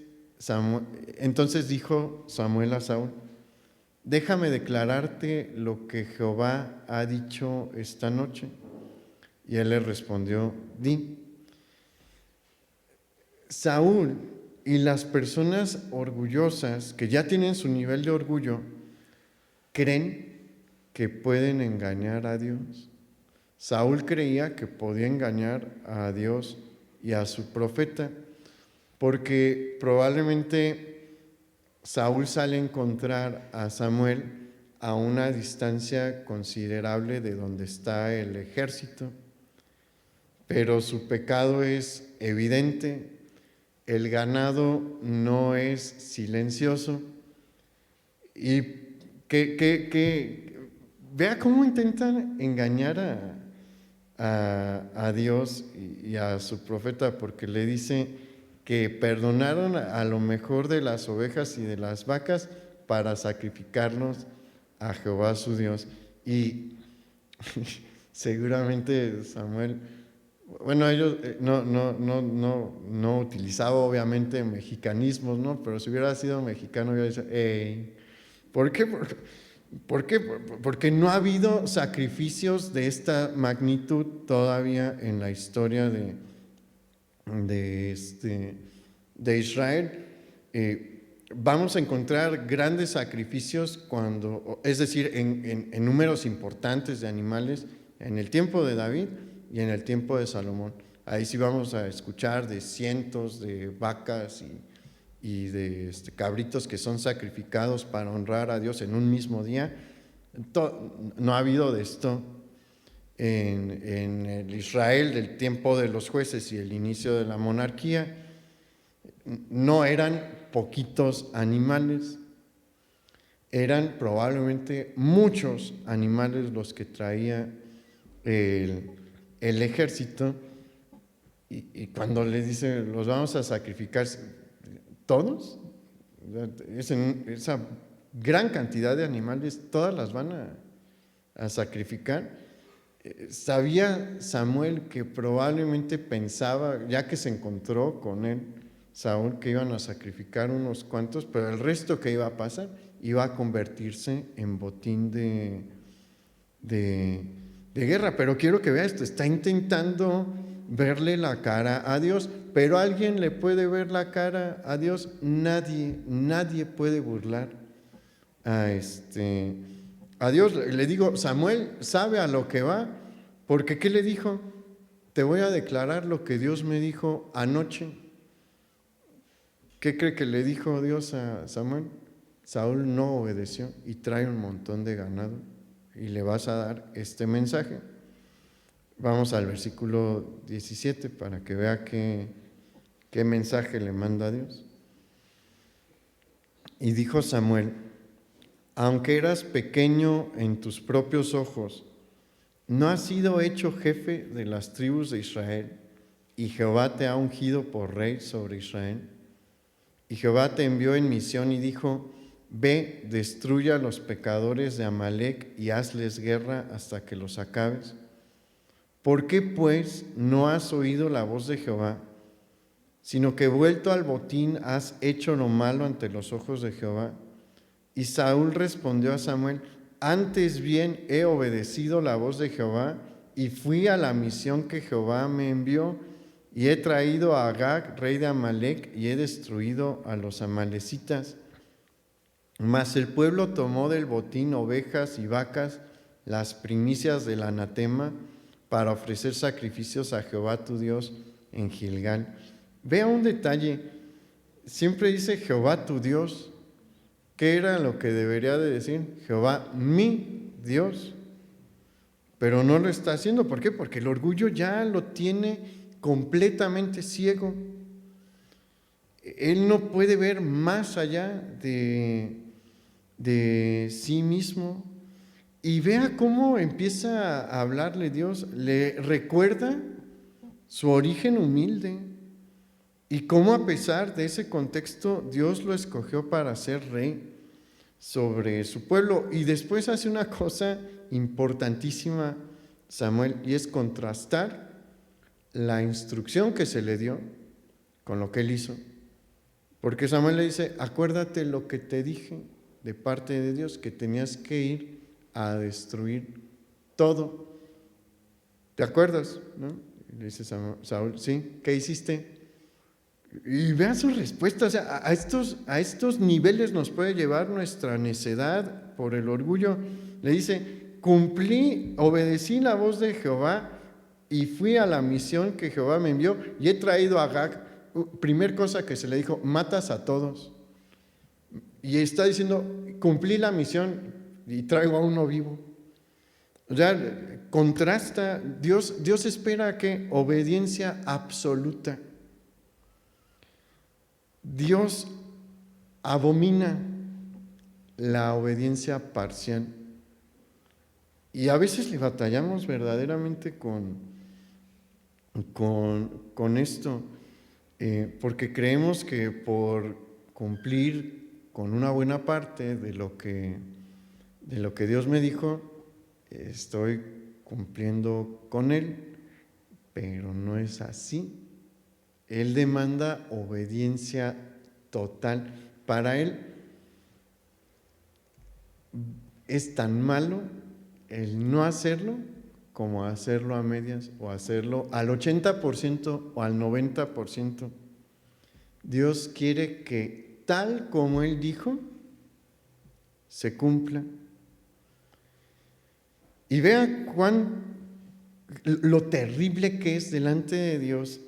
dijo Samuel a Saúl: déjame declararte lo que Jehová ha dicho esta noche. Y él le respondió: di. Saúl y las personas orgullosas que ya tienen su nivel de orgullo creen que pueden engañar a Dios. Saúl creía que podía engañar a Dios y a su profeta, porque probablemente Saúl sale a encontrar a Samuel a una distancia considerable de donde está el ejército. pero su pecado es evidente, el ganado no es silencioso. Y vea cómo intentan engañar a Dios y a su profeta, porque le dice que perdonaron a lo mejor de las ovejas y de las vacas para sacrificarlos a Jehová su Dios. Y seguramente Samuel, bueno, ellos no utilizaba obviamente mexicanismos, ¿no? Pero si hubiera sido mexicano, hubiera dicho, hey, ¿por qué? ¿Por qué? Porque no ha habido sacrificios de esta magnitud todavía en la historia de Israel. Vamos a encontrar grandes sacrificios es decir, en números importantes de animales en el tiempo de David y en el tiempo de Salomón. Ahí sí vamos a escuchar de cientos de vacas y de cabritos que son sacrificados para honrar a Dios en un mismo día. No ha habido de esto en el Israel del tiempo de los jueces y el inicio de la monarquía. No eran poquitos animales, eran probablemente muchos animales los que traía el ejército. Y cuando les dice, los vamos a sacrificar todos, esa gran cantidad de animales, todas las van a sacrificar. Sabía Samuel que probablemente pensaba, ya que se encontró con él, Saúl, que iban a sacrificar unos cuantos, pero el resto que iba a pasar iba a convertirse en botín de guerra. Pero quiero que vea esto, está intentando verle la cara a Dios, pero ¿alguien le puede ver la cara a Dios? Nadie puede burlar a Dios. Le digo, Samuel sabe a lo que va, porque ¿qué le dijo? Te voy a declarar lo que Dios me dijo anoche. ¿Qué cree que le dijo Dios a Samuel? Saúl no obedeció y trae un montón de ganado y le vas a dar este mensaje. Vamos al versículo 17 para que vea qué mensaje le manda Dios. Y dijo Samuel, aunque eras pequeño en tus propios ojos, ¿no has sido hecho jefe de las tribus de Israel? Y Jehová te ha ungido por rey sobre Israel. Y Jehová te envió en misión y dijo, ve, destruye a los pecadores de Amalec y hazles guerra hasta que los acabes. ¿Por qué pues no has oído la voz de Jehová, sino que vuelto al botín has hecho lo malo ante los ojos de Jehová? Y Saúl respondió a Samuel, antes bien he obedecido la voz de Jehová y fui a la misión que Jehová me envió y he traído a Agag, rey de Amalec, y he destruido a los amalecitas. Mas el pueblo tomó del botín ovejas y vacas, las primicias del anatema, para ofrecer sacrificios a Jehová tu Dios en Gilgal. Vea un detalle, siempre dice Jehová tu Dios. ¿Qué era lo que debería de decir? Jehová mi Dios. Pero no lo está haciendo. ¿Por qué? Porque el orgullo ya lo tiene completamente ciego. Él no puede ver más allá de sí mismo. Y vea cómo empieza a hablarle Dios. Le recuerda su origen humilde y cómo a pesar de ese contexto Dios lo escogió para ser rey sobre su pueblo. Y después hace una cosa importantísima Samuel, y es contrastar la instrucción que se le dio con lo que él hizo. Porque Samuel le dice, acuérdate lo que te dije de parte de Dios, que tenías que ir a destruir todo. ¿Te acuerdas? ¿No? Y le dice Saúl, sí, ¿qué hiciste? Y vean su respuesta, o sea, a estos niveles nos puede llevar nuestra necedad por el orgullo. Le dice, obedecí la voz de Jehová y fui a la misión que Jehová me envió y he traído a Agag. Primer cosa que se le dijo, matas a todos. Y está diciendo, cumplí la misión y traigo a uno vivo. O sea, contrasta, Dios espera que obediencia absoluta. Dios abomina la obediencia parcial. Y a veces le batallamos verdaderamente con esto, porque creemos que por cumplir con una buena parte de lo que Dios me dijo, estoy cumpliendo con Él, pero no es así. Él demanda obediencia total. Para Él es tan malo el no hacerlo como hacerlo a medias o hacerlo al 80% o al 90%. Dios quiere que tal como Él dijo, se cumpla. Y vea lo terrible que es delante de Dios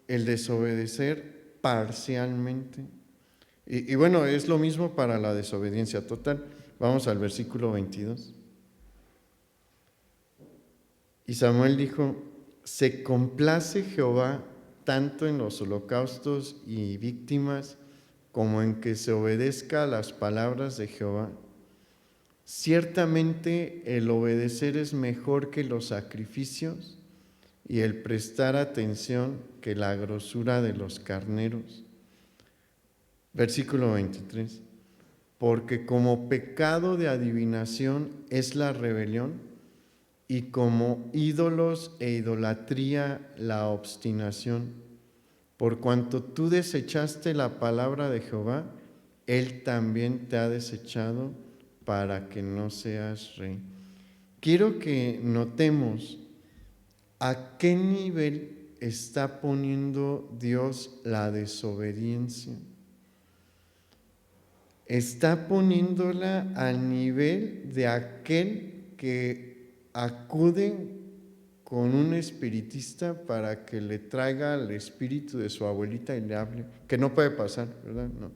el desobedecer parcialmente. Y bueno, es lo mismo para la desobediencia total. Vamos al versículo 22. Y Samuel dijo: se complace Jehová tanto en los holocaustos y víctimas como en que se obedezca a las palabras de Jehová. Ciertamente el obedecer es mejor que los sacrificios y el prestar atención que la grosura de los carneros. Versículo 23. Porque como pecado de adivinación es la rebelión, y como ídolos e idolatría la obstinación. Por cuanto tú desechaste la palabra de Jehová, Él también te ha desechado para que no seas rey. Quiero que notemos a qué nivel está poniendo Dios la desobediencia. Está poniéndola al nivel de aquel que acude con un espiritista para que le traiga el espíritu de su abuelita y le hable, que no puede pasar, ¿verdad? No,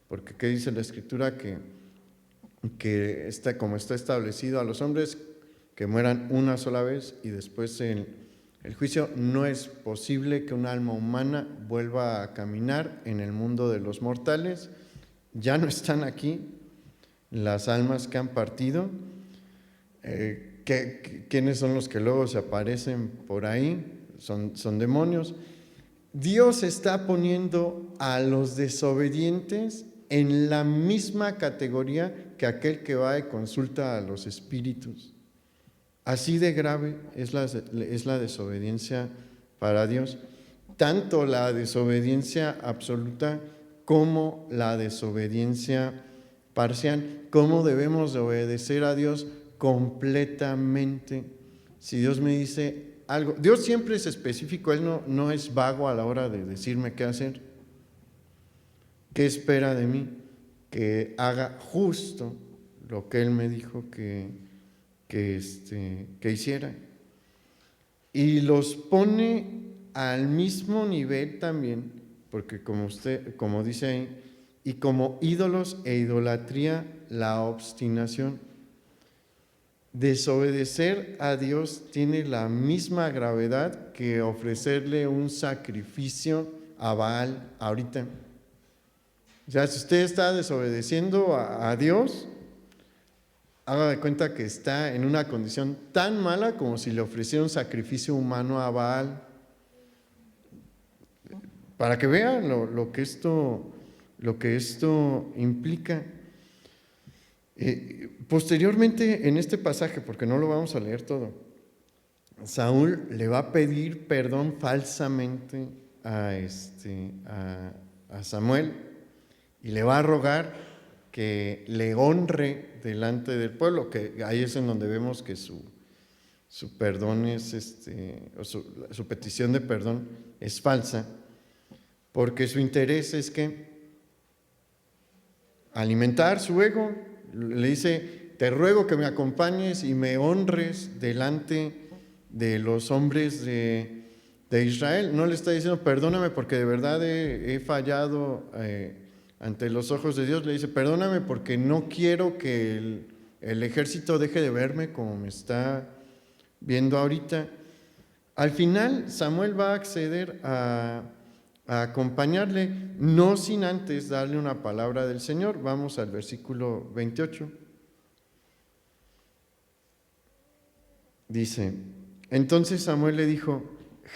porque ¿qué dice la Escritura? Que está, como está establecido a los hombres, que mueran una sola vez y después el juicio. No es posible que un alma humana vuelva a caminar en el mundo de los mortales. Ya no están aquí las almas que han partido. ¿Quiénes son los que luego se aparecen por ahí? Son demonios. Dios está poniendo a los desobedientes en la misma categoría que aquel que va y consulta a los espíritus. Así de grave es la desobediencia para Dios, tanto la desobediencia absoluta como la desobediencia parcial. ¿Cómo debemos de obedecer a Dios? Completamente. Si Dios me dice algo, Dios siempre es específico, Él no es vago a la hora de decirme qué hacer. ¿Qué espera de mí? Que haga justo lo que Él me dijo que hiciera. Y los pone al mismo nivel también, porque como dice ahí, y como ídolos e idolatría la obstinación. Desobedecer a Dios tiene la misma gravedad que ofrecerle un sacrificio a Baal ahorita. O sea, si usted está desobedeciendo a Dios, haga de cuenta que está en una condición tan mala como si le ofreciera un sacrificio humano a Baal. Para que vean lo que esto implica. Posteriormente en este pasaje, porque no lo vamos a leer todo, Saúl le va a pedir perdón falsamente a Samuel y le va a rogar que le honre delante del pueblo, que ahí es en donde vemos que su perdón es o su petición de perdón es falsa, porque su interés es que alimentar su ego. Le dice: te ruego que me acompañes y me honres delante de los hombres de Israel. No le está diciendo perdóname porque de verdad he fallado ante los ojos de Dios. Le dice: perdóname porque no quiero que el ejército deje de verme como me está viendo ahorita. Al final, Samuel va a acceder a acompañarle, no sin antes darle una palabra del Señor. Vamos al versículo 28. Dice: entonces Samuel le dijo: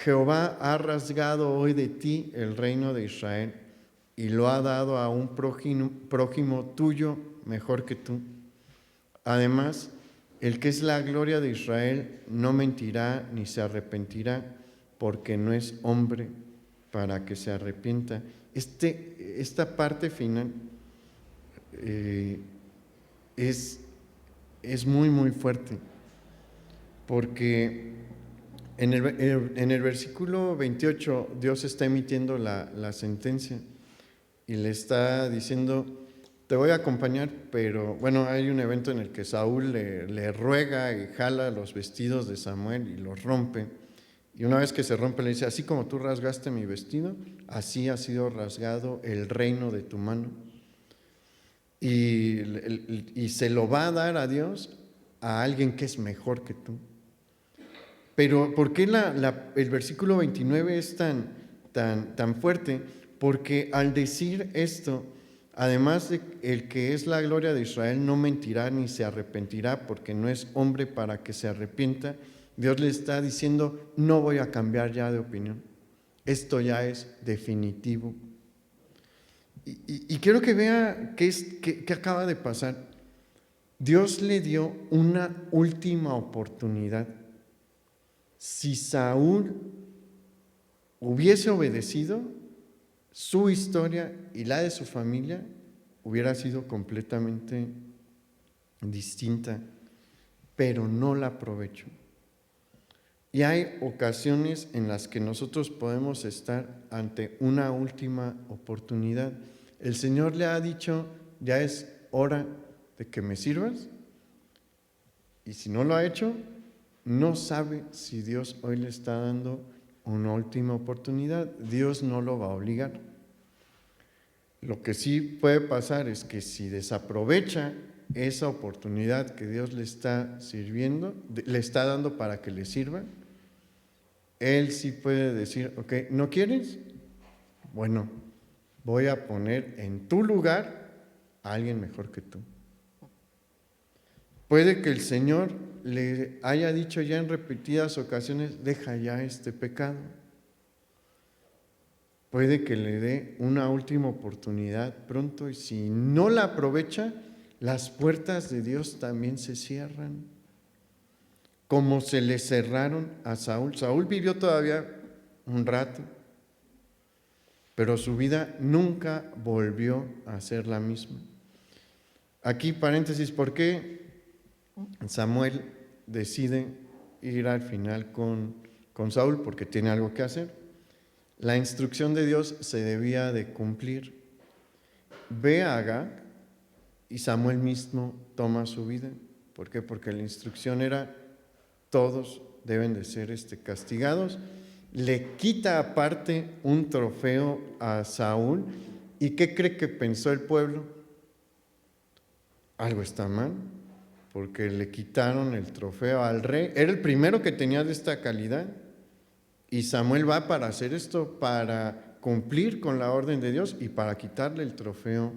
Jehová ha rasgado hoy de ti el reino de Israel y lo ha dado a un prójimo tuyo mejor que tú. Además, el que es la gloria de Israel no mentirá ni se arrepentirá, porque no es hombre para que se arrepienta. Esta parte final es muy, muy fuerte, porque en el versículo 28 Dios está emitiendo la sentencia y le está diciendo: te voy a acompañar, pero bueno, hay un evento en el que Saúl le ruega y jala los vestidos de Samuel y los rompe. Y una vez que se rompe le dice: así como tú rasgaste mi vestido, así ha sido rasgado el reino de tu mano. Y se lo va a dar a Dios a alguien que es mejor que tú. Pero ¿por qué el versículo 29 es tan fuerte? Porque al decir esto, además de el que es la gloria de Israel no mentirá ni se arrepentirá, porque no es hombre para que se arrepienta, Dios le está diciendo: no voy a cambiar ya de opinión, esto ya es definitivo. Y quiero que vea qué acaba de pasar. Dios le dio una última oportunidad. Si Saúl hubiese obedecido, su historia y la de su familia hubiera sido completamente distinta, pero no la aprovechó. Y hay ocasiones en las que nosotros podemos estar ante una última oportunidad. El Señor le ha dicho: ya es hora de que me sirvas, y si no lo ha hecho, no sabe si Dios hoy le está dando una última oportunidad. Dios no lo va a obligar. Lo que sí puede pasar es que si desaprovecha esa oportunidad que Dios le está sirviendo, le está dando para que le sirva, Él sí puede decir: ok, ¿no quieres? Bueno, voy a poner en tu lugar a alguien mejor que tú. Puede que el Señor le haya dicho ya en repetidas ocasiones: deja ya este pecado. Puede que le dé una última oportunidad pronto, y si no la aprovecha, las puertas de Dios también se cierran, como se le cerraron a Saúl. Saúl vivió todavía un rato, pero su vida nunca volvió a ser la misma. Aquí paréntesis: ¿por qué Samuel decide ir al final con Saúl? Porque tiene algo que hacer. La instrucción de Dios se debía de cumplir. Ve a Agag y Samuel mismo toma su vida. ¿Por qué? Porque la instrucción era: todos deben de ser castigados. Le quita aparte un trofeo a Saúl. ¿Y qué cree que pensó el pueblo? Algo está mal, porque le quitaron el trofeo al rey. Era el primero que tenía de esta calidad. Y Samuel va para hacer esto, para cumplir con la orden de Dios y para quitarle el trofeo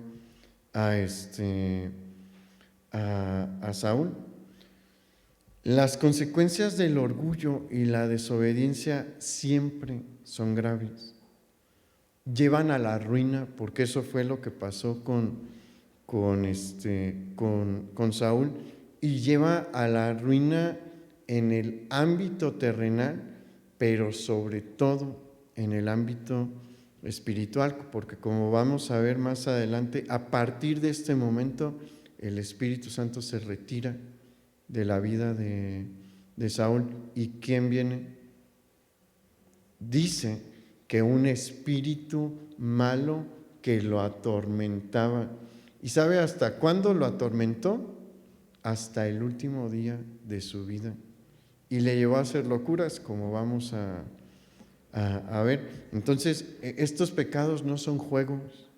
a Saúl. Las consecuencias del orgullo y la desobediencia siempre son graves. Llevan a la ruina, porque eso fue lo que pasó con Saúl, y lleva a la ruina en el ámbito terrenal, pero sobre todo en el ámbito espiritual, porque como vamos a ver más adelante, a partir de este momento el Espíritu Santo se retira de la vida de Saúl. ¿Y quién viene? Dice que un espíritu malo que lo atormentaba. ¿Y sabe hasta cuándo lo atormentó? Hasta el último día de su vida. Y le llevó a hacer locuras, como vamos a ver. Entonces, estos pecados no son juegos,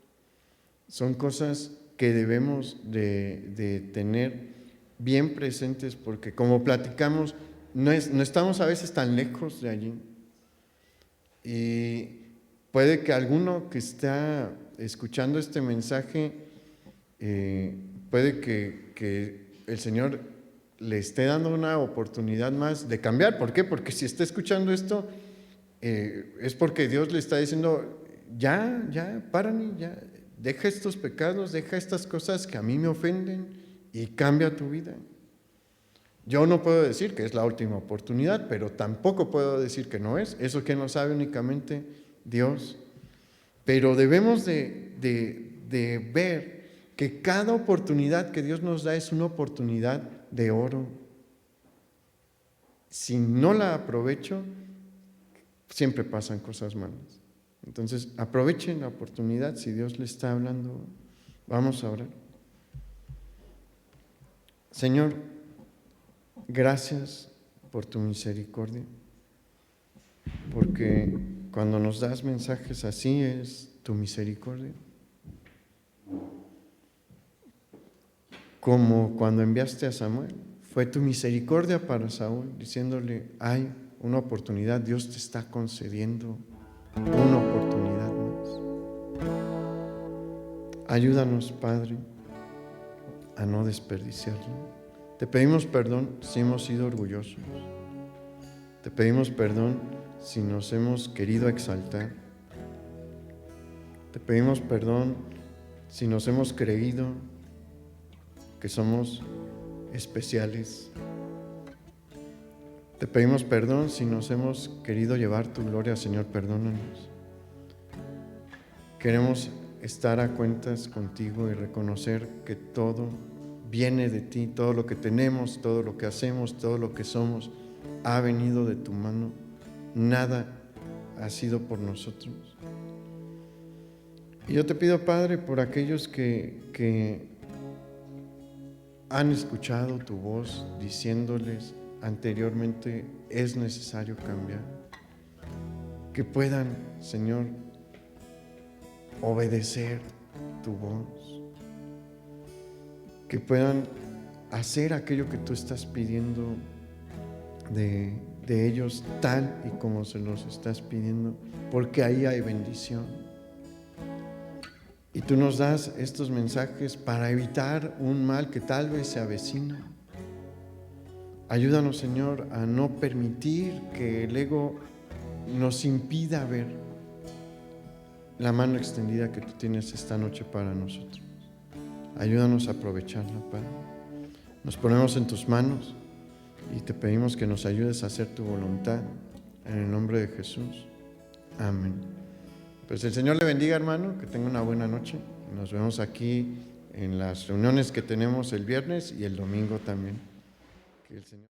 son cosas que debemos de tener bien presentes, porque como platicamos, no estamos a veces tan lejos de allí. Y puede que alguno que está escuchando este mensaje, puede que el Señor le esté dando una oportunidad más de cambiar. ¿Por qué? Porque si está escuchando esto, es porque Dios le está diciendo, ya, párale, ya, deja estos pecados, deja estas cosas que a mí me ofenden y cambia tu vida. Yo no puedo decir que es la última oportunidad, pero tampoco puedo decir que no es. Eso que no sabe únicamente Dios. Pero debemos de ver que cada oportunidad que Dios nos da es una oportunidad de oro. Si no la aprovecho, siempre pasan cosas malas. Entonces, aprovechen la oportunidad si Dios le está hablando. Vamos a orar. Señor, gracias por tu misericordia, porque cuando nos das mensajes así es tu misericordia. Como cuando enviaste a Samuel, fue tu misericordia para Saúl, diciéndole, hay una oportunidad, Dios te está concediendo una oportunidad más. Ayúdanos, Padre, a no desperdiciarla. Te pedimos perdón si hemos sido orgullosos. Te pedimos perdón si nos hemos querido exaltar. Te pedimos perdón si nos hemos creído que somos especiales. Te pedimos perdón si nos hemos querido llevar tu gloria, Señor, perdónanos. Queremos estar a cuentas contigo y reconocer que todo viene de ti, todo lo que tenemos, todo lo que hacemos, todo lo que somos, ha venido de tu mano. Nada ha sido por nosotros. Y yo te pido, Padre, por aquellos que han escuchado tu voz diciéndoles anteriormente, es necesario cambiar, que puedan, Señor, obedecer tu voz, que puedan hacer aquello que tú estás pidiendo de ellos tal y como se los estás pidiendo, porque ahí hay bendición. Y tú nos das estos mensajes para evitar un mal que tal vez se avecina. Ayúdanos, Señor, a no permitir que el ego nos impida ver la mano extendida que tú tienes esta noche para nosotros. Ayúdanos a aprovecharla, Padre. Nos ponemos en tus manos y te pedimos que nos ayudes a hacer tu voluntad en el nombre de Jesús. Amén. Pues el Señor le bendiga, hermano, que tenga una buena noche. Nos vemos aquí en las reuniones que tenemos el viernes y el domingo también. Que el Señor